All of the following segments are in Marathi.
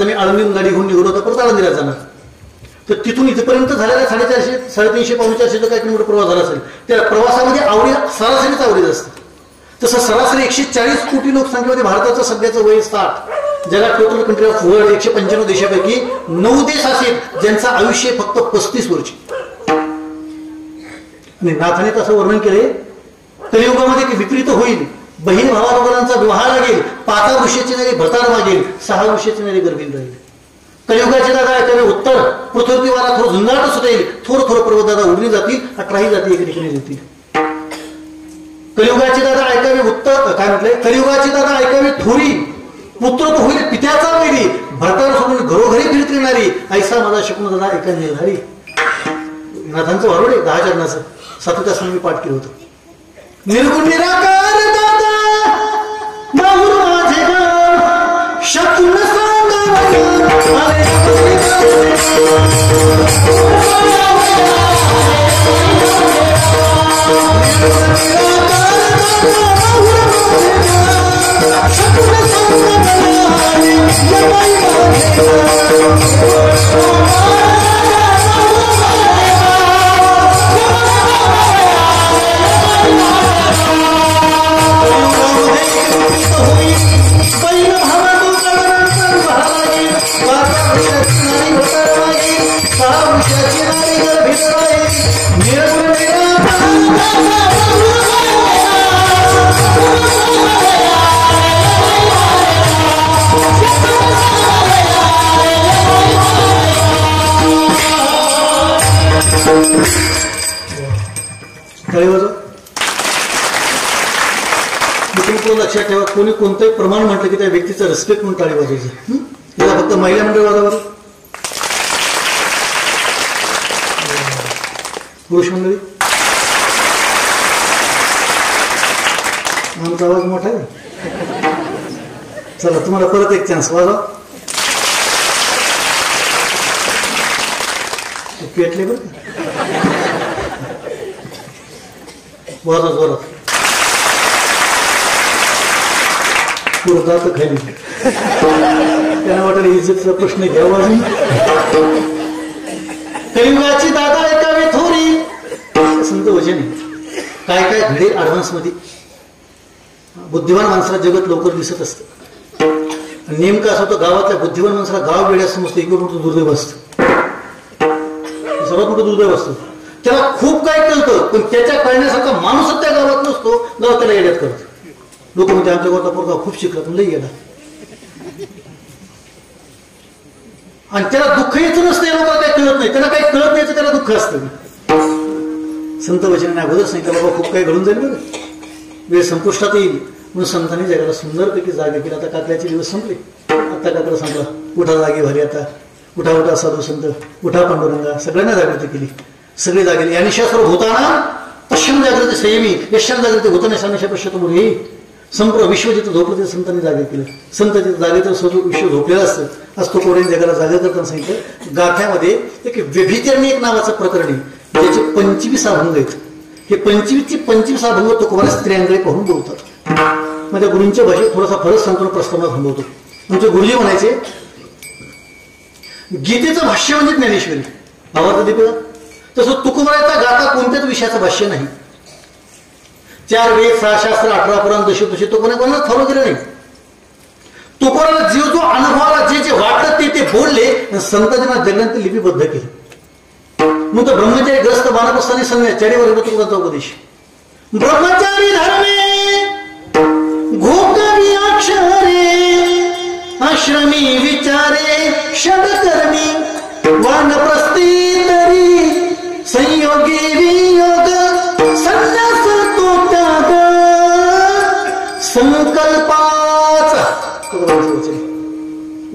आता मी आळंदीहून गाडी घेऊन निघलो होता, परत आळंदीला जाणार. तर तिथून इथपर्यंत झालेला 450 350 400 काय किलोमीटर प्रवास झाला असेल. त्या प्रवासामध्ये आवडी सरासरीच आवडीत असतं. तसं सरासरी 140 कोटी लोकसंख्येमध्ये भारताचं सध्याचं वय 60. जगात टोटल कंट्री ऑफ वर्ल्ड 195 देशापैकी 9 देश असे ज्यांचं आयुष्य फक्त 35 वर्ष. आणि नाथाने तसं वर्णन केले, कलियुगामध्ये विपरीत होईल, बहीण भावालोकांचा विवाह लागेल, 5 वर्षाची नारी भरतार मागेल, 6 वर्षाची नारी गर्भीण राहील. कलियुगाचे दादा ऐकावे उत्तर, पृथ्वी वारा थोडं झुंजाट सुटेल, थोडं पर्वत दादा उडली जातील, 18 जाती एका ठिकाणी येतील. कलियुगाची दादा ऐकावे उत्तर, काय म्हटलंय, कलियुगाची दादा ऐकावे थोरी, पुत्र तो होईल पित्याचा वैरी, भरतार सोडून घरोघरी फिरत येणारी, ऐसा माझा शकून दादा एका निर्धारी. नाथांचं वारोडे 10 चरणाचं 7 तास मी पाठ केलं होतं. निर्गुण निराकार दादा माहूर माझे गाव, शकून लक्षात ठेवा, कोणी कोणतंही प्रमाण म्हटलं की त्या व्यक्तीचं रिस्पेक्ट म्हणून टाळी वाजवायचं. त्याला फक्त महिला मंडळ वाजावर, पुरुष मंडळी आमचा आवाज मोठा आहे. चला तुम्हाला परत एक चान्स, वाजवा. पेटले बरं, वाजवा जोरात. पुरता खाली त्यांना वाटलं इज्जतचा प्रश्न घ्यावा. कलियुगाची दादा ऐकावे थोरी, संत वचने. काय काय घडे ऍडव्हान्स मध्ये. बुद्धिमान माणसाला जगत लवकर दिसत असतं. नेमकं असं होतं, गावातल्या बुद्धिमान माणसाला गाव वेड्या समजतं, इकडे मोठं दुर्दैव असतं, सर्वात मोठं दुर्दैव असतं. त्याला खूप काय कळतं, पण त्याच्या कळण्यासारखा माणूसच त्या गावात नसतो, गाव त्याला येड्यात करतो. लोक म्हणते आमच्या गावातला पोरगा खूप शिकला, पण लई गेला. आणि त्याला दुःख यायचं नसतं, या लोकांना काही कळत नाही, त्याला काही कळत नाही, त्याला दुःख असतं. संत वचनाने अगोदर सांगितलं, बाबा खूप काही घडून जाईल बरं, वेळ संपुष्टात येईल. म्हणून संतांनी जगाला सुंदरपैकी जागे केली. आता काकड्याचे दिवस संपले, आता काकडा संपला, उठा जागे भरी, आता उठा उठा साधू संत, उठा पांडुरंगा, सगळ्यांना जागृती केली. सगळे जागेले. आणि शास्त्र होताना पश्चिम जागृती संयमी, यशान जागृती होताना शानशा पश्चात मुली संपूर्ण विश्व जिथं झोपलं तिथं संतांनी जागे केलं. संत तिथं जागेचं स्वतः विश्व झोपलेलं असतं. आज तो कोणी जगाला जागे करताना सांगितलं. गाथ्यामध्ये एक व्यभिचारणी एक नावाचं प्रकरण आहे, ज्याचे 25 अभंग आहेत. हे 25 अभंग तो कोणाला स्त्रियांकडे पाहून बोलतात. माझ्या गुरूंच्या भाषेत थोडासा फरक सांगतो, प्रस्तावना थांबवतो. आमचे गुरुजी म्हणायचे, गीतेचं भाष्य म्हणजे ज्ञानेश्वरी, भावार्थ दीपिका. तसं तुकोबाराचा गाथा कोणत्याच विषयाचं भाष्य नाही. 4 वेद 6 शास्त्र 18 पुराण दशोपशी तो कोणाला फॉलो केलं नाही. तुकोबाराला जो अनुभवाला जे वाटलं ते बोलले, संतांना जगण्यात लिपिबद्ध केलं. मग तो ब्रह्मचारी ग्रस्त बाणप्रस्थानी संन्याचारी वर्ग तुकोबाराचा उपदेश. ब्रह्मचारी धर्मे घोकरी अक्षरे, आश्रमी विचारे षडकर्मी, वानप्रस्थी तरी संयोगी वियोग, संन्यास तो त्याग संकल्पाचा.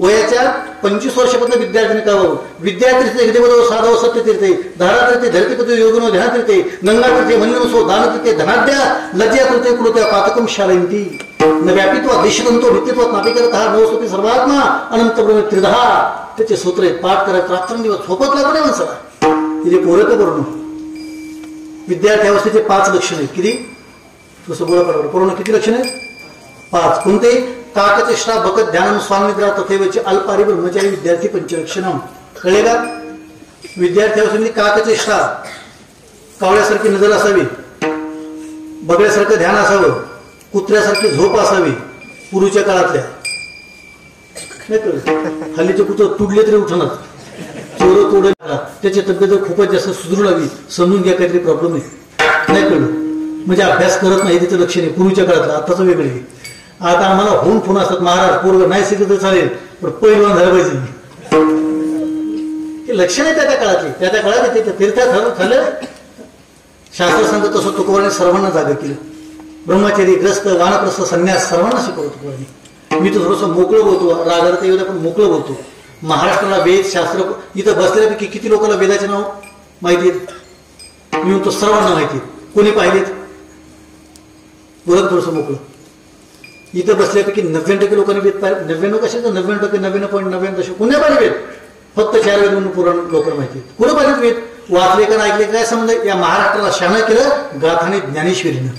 वयाच्या 25 वर्षापर्यंत विद्यार्थी कावं, विद्यार्थी देवदेव साधव सत्य तीर्थे, धारा तीर्थे धरतीपती योगनो ध्यान तीर्थे, गंगा तीर्थे वन्यनसो दान तीर्थे धनाद्या लज्जा तीर्थे कृत्या पातकम शालयंती, न व्यापित्वा देशतंतो नित्यत्वात नापिकरतः नवस्वती सर्वात्मा अनंत ब्रह्म त्रिधा. त्याचे सूत्र आहेत, पाठ करायचं रात्रंदिवस झोपत लागणे माणसाला. तिथे पोरक करून विद्यार्थी अवस्थेचे 5 लक्षण आहेत. किती? तसं बोला पडवर पूर्ण किती लक्षण आहेत? 5. कोणते? काकचेष्टा भगत ध्यानम स्वामिद्रा तथैवच अल्पारी ब्रह्मचारी विद्यार्थी पंचलक्षणम. कळले का? विद्यार्थी असून काकचेष्टा, कावळ्यासारखी नजर असावी, बगड्यासारखं ध्यान असावं, कुत्र्यासारखी झोप असावी पूर्वीच्या काळातल्या. नाही कळलं? हल्लीचे कुत्र तुडले तरी उठणार, चोर तोड, त्याची तब्येत खूपच जास्त सुधरू लागली, समजून घ्या काहीतरी प्रॉब्लेम आहे. नाही कळलं? म्हणजे अभ्यास करत नाही तिचं लक्ष नाही. पूर्वीच्या काळातलं आताच वेगळे. आता आम्हाला होऊन फोन असतात, महाराज पोरग नाही शिकत तर चालेल पण पहिलवान झालं पाहिजे. लक्ष नाही त्या काळातले. त्या काळात ते तीर्थात झालं. शास्त्र सांगत तसं तुकोबाने सर्वांना जागा केलं. ब्रह्मचारी, ग्रस्त, वानप्रस्थ, संन्यास सर्वांना शिकवतो तुकोबाने. मी तर थोडंसं मोकळं बोलतो, रागाला येऊ पण मोकळं बोलतो. महाराष्ट्राला वेद शास्त्र इथं बसल्यापैकी किती लोकांना वेदाचे नाव माहिती आहेत? मी म्हणतो सर्वांना माहिती आहेत. कोणी पाहिलेत? बोलत थोडंसं मोकळं. इथं बसल्यापैकी 90% लोकांनी वेद पाहिले. 99 कसे तर 90%, 99.99% कोणी पाहिले वेद? फक्त 4 वेद म्हणून पुराण लोकांना माहिती आहेत. कोणी पाहिलेत वेद? वाचले का ऐकले काय समज? या महाराष्ट्राला शान केलं गाथाने ज्ञानेश्वरीनं.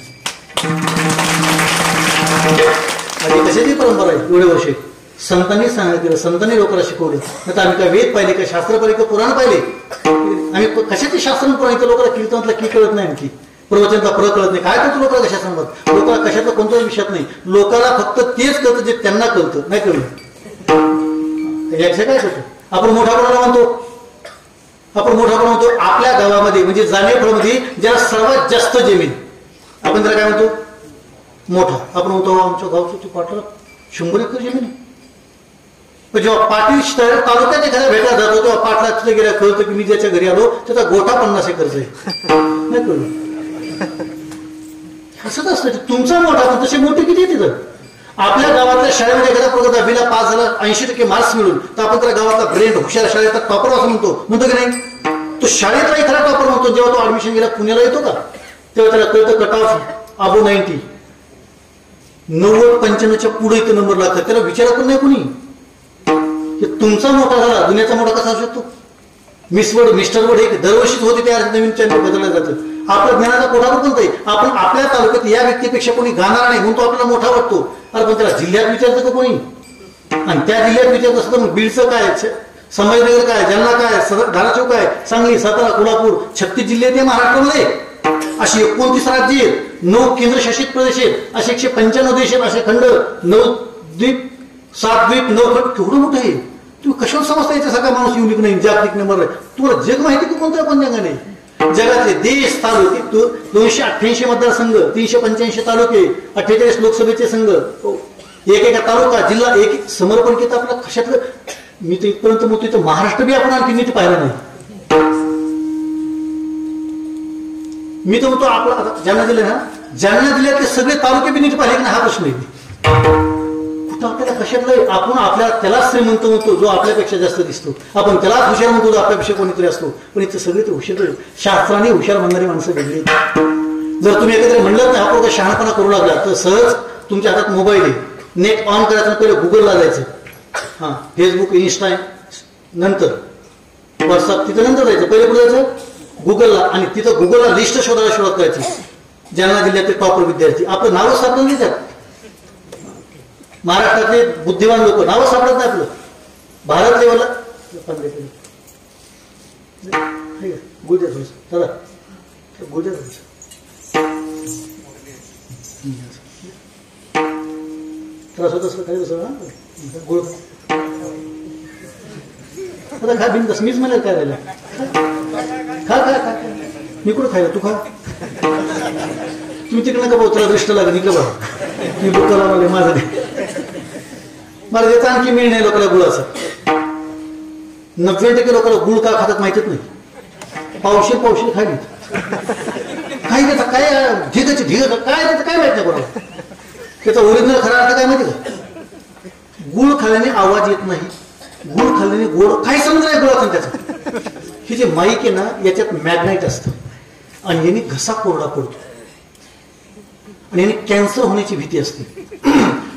कशाची परंपरा आहे? एवढे वर्षे संतांनी सांगितलं, संतांनी लोकांना शिकवलं. आता आम्ही काय वेद पाहिले, काय शास्त्र पाहिले, का पुराण पाहिले? आम्ही कशाचे शास्त्र पुराण? इथं लोकांना कीर्तनातला की कळत नाही, आणखी प्रवचनातला फरक कळत नाही. काय करतो लोकांना कशा सांगत? लोकांना कशातलं कोणत्याच विषयात नाही. लोकांना फक्त तेच कळतं जे त्यांना कळतं. नाही कळलं? याच्या काय करतो? आपण मोठापणा म्हणतो, आपल्या गावामध्ये म्हणजे जाणेफळमध्ये ज्याला सर्वात जास्त जमीन, आपण त्याला काय म्हणतो? मोठा. आपण म्हणतो आमच्या गावचं पाटला 100 एकर जमीन आहे. पण जेव्हा पाटील शहर तालुक्यात एखाद्या भेटायला जातो तेव्हा पाटला तिथे गेल्या कळतं की मी ज्याच्या घरी आलो त्याचा गोठा 50 एकरचा आहे. नाही कळलं? असंच असतं. तुमचा मोठा पण तसे मोठे किती तिथं? आपल्या गावातल्या शाळेमध्ये एखादा पोरगा 10वीला पास झाला, 80% मार्क्स मिळून, तर आपण त्याला गावातला ब्रेंड हुशार शाळेचा टॉपर असं म्हणतो की नाही? तो शाळेतला एखादा टॉपर म्हणतो. जेव्हा तो ऍडमिशन गेला पुण्याला येतो का तेव्हा त्याला कळतं कट ऑफ अबो 90, 90-95च्या पुढे इथं नंबर लागतात. त्याला विचारत पण नाही कुणी. तुमचा मोठा झाला, दुनियाचा मोठा कसा असू शकतो? मिस वर्ड, मिस्टर वर्ड हे दरवर्षीच होते, त्या नवीन चॅनल बदललं जातं. आपल्या ज्ञानाचा कोठा बदलतोय. आपण आपल्या तालुक्यात या व्यक्तीपेक्षा कोणी गाणार नाही म्हणून तो आपल्याला मोठा वाटतो. अरे पण त्याला जिल्ह्यात विचारतं का कोणी? आणि त्या जिल्ह्यात विचारत असतं मग बीडचं काय, संभाजीनगर काय, जालना काय, धाराशिव काय, सांगली, सातारा, कोल्हापूर, 36 जिल्हे आहेत महाराष्ट्रामध्ये. अशी 29 राज्य आहेत, 9 केंद्रशासित प्रदेश आहेत, असे 195 देश आहेत, असे खंड, 9 द्वीप, 7 द्वीप, 9 खंड. केवढं मोठं आहे. तुम्ही कशावर समजता याच्यासारखा माणूस युनिक नाही, जागतिक नंबर आहे? तुम्हाला जग माहिती की कोणत्या पण जगाने? जगातले देश, तालुके, 288 मतदारसंघ, 385 तालुके, 48 लोकसभेचे संघ, एक तालुका, जिल्हा, एक समर्पण केलं आपलं कशातलं. मी तर इथपर्यंत म्हणतो तर महाराष्ट्र बी आपण आणखी नीट पाहिला नाही. मी तर म्हणतो आपला जालना जिल्हा ना, जालना जिल्ह्यातले सगळे तालुके बी नीट पाहिले की नाही हा प्रश्न आहे. कुठं आपल्याला कशातलं? आपण आपल्या त्यालाच श्रीमंत म्हणतो जो आपल्यापेक्षा जास्त दिसतो, आपण त्यालाच हुशार म्हणतो जो आपल्यापेक्षा कोणीतरी असतो. पण इथं सगळे ते हुशार, शास्त्राने हुशार म्हणणारी माणसं वेगळी. जर तुम्ही एकत्र म्हणलं ना हा पोरगा शहाणपणा करू लागला तर सहज तुमच्या हातात मोबाईल आहे, नेट ऑन करायचं, पहिले गुगलला जायचं. हा, फेसबुक, इन्स्टा नंतर व्हॉट्सअप, तिथं नंतर जायचं. पहिले कुठे जायचं? गुगलला. आणि तिथं गुगलला लिस्ट शोधायला सुरुवात करायची. जालना जिल्ह्यातले टॉपर विद्यार्थी, आपलं नावच सापडलं नाही त्यात. महाराष्ट्रातले बुद्धिवान लोक नावं सापडत नाही आपलं. भारत लेवलला गुजरात दादा गुजरात त्रास होत असं काही दुसरं गुळ आता खा बिनदास. मीच म्हणाल काय राहिलं? खा खा खा. मी कुठं खायला? तू खा. तुम्ही तिकडे नका भाऊ, तुला दृष्ट लागेल. निघलं बघा मी बुकाला मला माझं मला त्याचा आणखी मिळ नाही लोकांना गुळाचं. 90% लोकांना गुळ का खातात माहितीच नाही. पावशीर खायली काही त्याचा काय ढिगाची ढिग काय त्याचं काय माहित नाही कोणाला. त्याचा ओरिजिनल खरा अर्थ काय माहिती का? गुळ खाल्ल्याने आवाज येत नाही, गुळ खाल्ल्याने गोड काही समज नाही गुळाचं. त्याचं हे जे माईक आहे ना याच्यात मॅग्नाईट असतं आणि यांनी घसा कोरडा पडतो आणि यांनी कॅन्सर होण्याची भीती असते.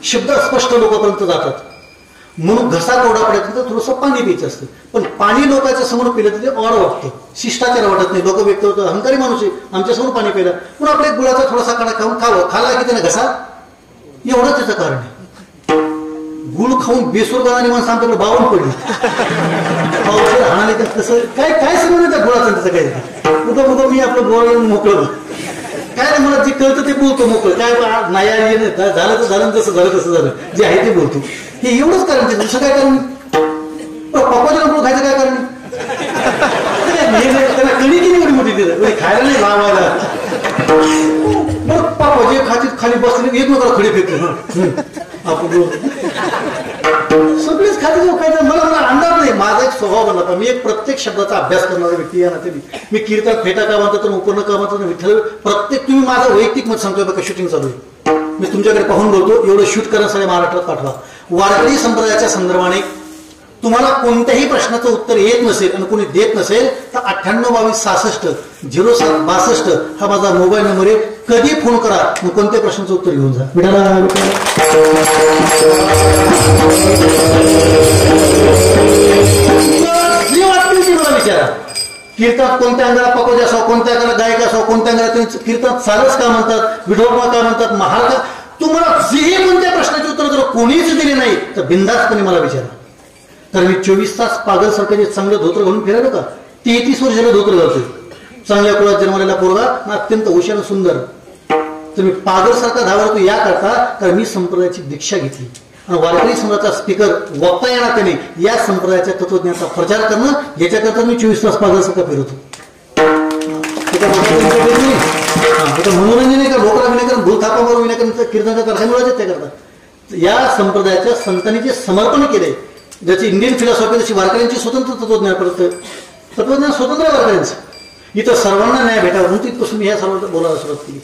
शब्द स्पष्ट लोकांपर्यंत जातात म्हणून घसा कोरडा पडायचा तर थोडंसं पाणी प्यायचं असतं. पण पाणी लोकांच्या समोर पिलं तर ते ऑड वाटतं, शिष्टाचार वाटत नाही. लोक व्यक्त होतं अहंकारी माणूस आहे आमच्या समोर पाणी प्यायला म्हणून आपल्या गुळाचा थोडासा कडा खाऊन खावं, खाला की त्याला घसा, एवढंच त्याचं कारण आहे. गुळ खाऊन बेसूर गाणारी माणसं आमच्याकडे बावून पडली. पावसाळ्यात हाणाले तर कसं काय काय समजलं त्या गुळाचं त्याचं काय उगा मी आपलं गोळ मोकळं काय नाही मला जे कळतं ते बोलतो मोकळं काय नाही झालं तर झालं जसं झालं तसं झालं जे आहे ते बोलतो. हे एवढंच कारण दुसरं काय कारण पप्पाच्या गुळ खायचं काय कारण त्याला कणी किती एवढी मोठी दिलं खायला नाही लावायला. मग पापा जे खाली बसले एक नका खडी फेकले आपण सगळेच खाली जाऊ खायचं मला अंदाज नाही. माझा एक स्वभाव बनला होता. मी एक प्रत्येक शब्दाचा अभ्यास करणारा व्यक्ती आहे ना तरी मी कीर्तन फेटा का म्हणतात उपर्ण का म्हणतात विठ्ठल प्रत्येक तुम्ही माझं वैयक्तिक मत सांगतोय बघा शूटिंग चालू आहे मी तुमच्याकडे पाहून बोलतो एवढं शूट करण्यासाठी महाराष्ट्रात पाठवा. वारकरी संप्रदायाच्या संदर्भाने तुम्हाला कोणत्याही प्रश्नाचं उत्तर येत नसेल आणि कोणी देत नसेल तर 9822600762 हा माझा मोबाईल नंबर आहे. कधी फोन करा मग कोणत्या प्रश्नाचं उत्तर घेऊन जा. जी वाटतील ती मला विचारा. कीर्तनात कोणत्या अंगाला पकोजे असावं कोणत्या अंगाला गायक असावं कोणत्या अंगाला कीर्तनात सारस का म्हणतात विठोबा का म्हणतात महार का तुम्हाला जेही कोणत्या प्रश्नाचे उत्तर जर कोणीच दिले नाही तर बिनधास्तपणे मला विचारा. तर मी 24 तास पागल सारखं चांगलं धोत्र घालून फिरायलो का 33 वर्षाला धोत्र घालतोय. चांगल्या कुळात जन्मलेला पोरगा अत्यंत हुशार सुंदर. तर मी पागल सारखा धावतो या करता तर मी संप्रदायाची दीक्षा घेतली आणि वारकरी समाजाचा स्पीकर वक्ता येणार त्याने या संप्रदायाच्या तत्वज्ञानाचा प्रचार करणं याच्याकरता मी 24 तास पागल सारखा फिरवतो. मनोरंजन आहे का लोकांना विनाकारण भूल थापा मारून विनाकारण कीर्तनाच्या तरसा मिळायचे त्याकरता या संप्रदायाच्या संतांनी जे समर्पण केले ज्याची इंडियन फिलॉसॉफी जशी वारकऱ्यांची स्वतंत्र तत्वज्ञान पडतं तत्वज्ञान स्वतंत्र वारकऱ्यांचं इथं सर्वांना न्याय भेटावा म्हणून तिथपासून मी ह्या सर्वांना बोलायला सुरुवात केली.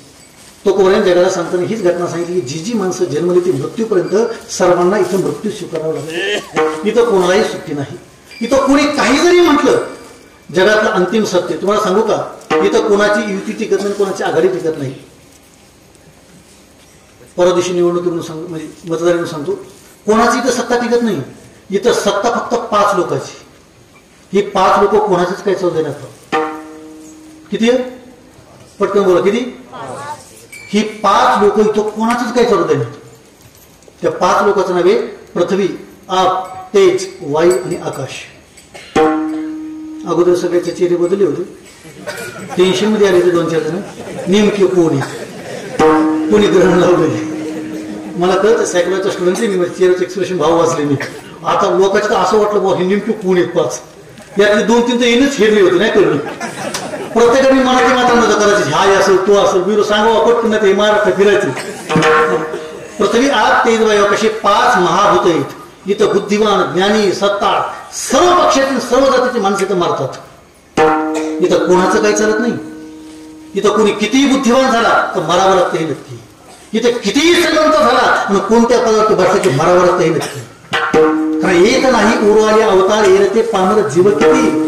तो कोऱ्यान जगाला सांगताना हीच घटना सांगितली की जी माणसं जन्मली ती मृत्यूपर्यंत सर्वांना इथं मृत्यू स्वीकारावा लागतो. इथं कोणालाही सुट्टी नाही. इथं कोणी काही जरी म्हटलं जगातलं अंतिम सत्य तुम्हाला सांगू का इथं कोणाची युती टिकत नाही कोणाची आघाडी टिकत नाही. परदेशी निवडणुकी म्हणून सांगतो म्हणजे मतदारी म्हणून सांगतो कोणाची इथं सत्ता टिकत नाही. इथं सत्ता फक्त 5 लोकांची. ही 5 लोक कोणाचीच काही चव देण्यात किती आहे पटकन बोला किती ही 5 लोक इथं कोणाचंच काही चव देण्यात. त्या 5 लोकांचं नाव आहे पृथ्वी आप तेज वायू आणि आकाश. अगोदर सगळ्याचे चेहरे बदलले होते टेन्शन मध्ये आले होते 2-4 जण नेमके कोणी ग्रहण लावले. मला कळतं सायकोलॉजीचा स्टुडंट मी चेहऱ्याचं एक्सप्रेशन भाव वाचले मी आता लोकांचं तर असं वाटलं बाबा हे नेमके कोण आहेत 5 यातले 2-3 तर येणंच हेरले होते नाही कळलं. प्रत्येकाने मनाची मात्र करायची हाय असेल तो असेल बिरो सांगावा पटकन ते महाराष्ट्र फिरायचे. पृथ्वी आग तेज वायू असे 5 महाभूत आहेत. इथं बुद्धिमान ज्ञानी सत्ता सर्व पक्षातील सर्व जातीची माणसं इथं मारतात. इथं कोणाचं काही चालत नाही. इथं कोणी कितीही बुद्धिमान झाला तर मरावं लागतं हे नक्की. इथं कितीही श्रीमंत झाला आणि कोणत्या पदार्थ बसला की मरावं लागतं हे नक्की. कारण एक नाही उरवाले अवतार येईल ते पामर जीव किती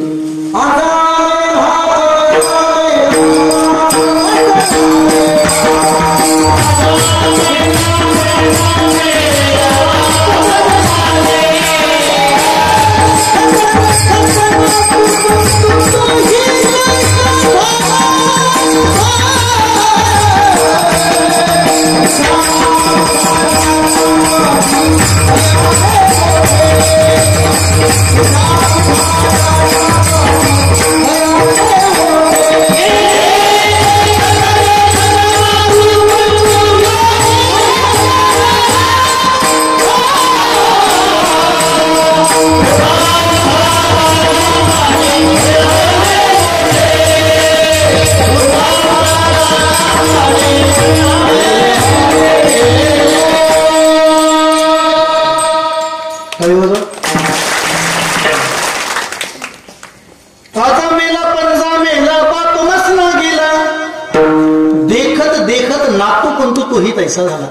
पैसा झाला.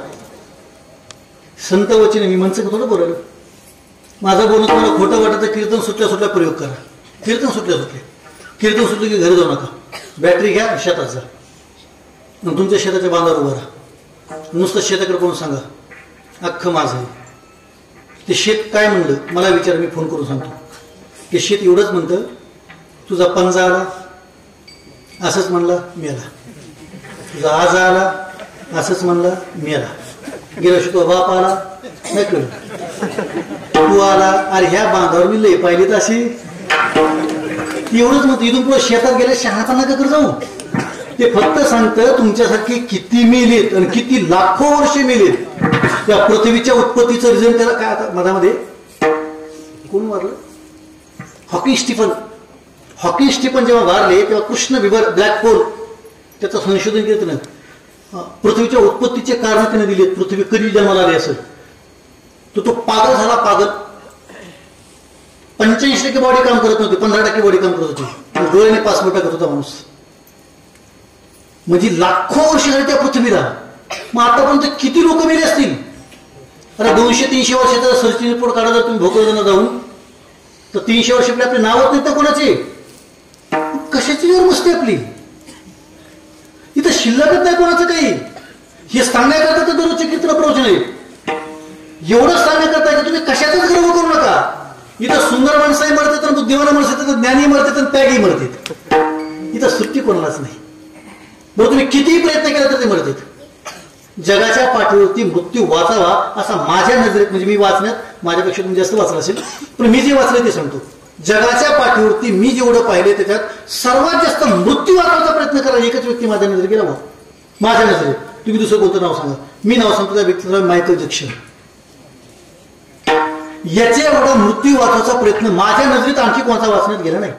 संत वचने मी म्हणचं थोडं बोलायला माझं बोलणं तुम्हाला खोटं वाटतं. कीर्तन सुटल्या प्रयोग करा. कीर्तन सुटलं की घरी जाऊ नका. बॅटरी घ्या शेतात जा तुमच्या शेताच्या बांधावर उभं राहा. नुसतं शेताकडे कोण सांगा अख्खं माझं आहे. ते शेत काय म्हणलं मला विचार मी फोन करून सांगतो. ते शेत एवढंच म्हणतं तुझा पंजा आला असंच म्हणला मेला. तुझा आज आला असंच म्हणलं मेला. गेल्या वर्षी तो बाप आला नाही कळलं तू आला अरे ह्या बांधावर मी लय पाहिली अशी एवढंच मग इथून पुढे शेतात गेल्या शहाणपणा का कर जाऊ ते फक्त सांगतं तुमच्यासारखी किती मेलेत आणि किती लाखो वर्षे मेलेत त्या पृथ्वीच्या उत्पत्तीचं रिझन त्याला काय आता मधामध्ये कोण वारलं हॉकिंग स्टीफन जेव्हा वारले तेव्हा कृष्ण विवर ब्लॅक होल त्याचं संशोधन केलं त्यानं पृथ्वीच्या उत्पत्तीचे कारण त्याने दिले पृथ्वी कधी जन्माला आली असेल तो पागल झाला पागल 85% बॉडी काम करत नव्हती 15% बॉडी काम करत होती डोळ्याने पासपोर्ट टाकत होता माणूस म्हणजे लाखो वर्ष झाली त्या पृथ्वीला मग आतापर्यंत किती लोक मेले असतील अरे 200-300 वर्षाचा सर्च रिपोर्ट काढा जर तुम्ही भोकरदना जाऊन तर 300 वर्ष आपले नावच नाही तर कोणाचे कशाची जोर बसते आपली इथं शिल्लकच नाही कोणाचं काही हे सांगण्याकरता तर दररोजचे कीर्तन प्रवचन आहे एवढंच सांगण्याकरता की तुम्ही कशाचाच गर्व करू नका इथं सुंदर माणसंही मरतात तर बुद्धिमान माणसं तर ज्ञानी मरतात आणि त्यागही मरतात इथं सुट्टी कोणालाच नाही बरं तुम्ही कितीही प्रयत्न केला तर ते मरतात जगाच्या पाठीवरती मृत्यू वाचावा असा माझ्या नजरेत म्हणजे मी वाचण्यात माझ्यापेक्षा तुम्ही जास्त वाचला असेल पण मी जे वाचले ते सांगतो जगाच्या पाठीवरती मी जेवढं पाहिले त्याच्यात सर्वात जास्त मृत्यू वाचवायचा प्रयत्न करा एकच व्यक्ती माझ्या नजरेत गेला माझ्या नजरेत तुम्ही दुसरं कोणतं नाव सांगा मी नाव सांगतो त्या व्यक्तीचं नाव मायकल जॅक्सन याचे एवढा मृत्यू वाचवायचा प्रयत्न माझ्या नजरेत आणखी कोणता वाचण्यात गेला नाही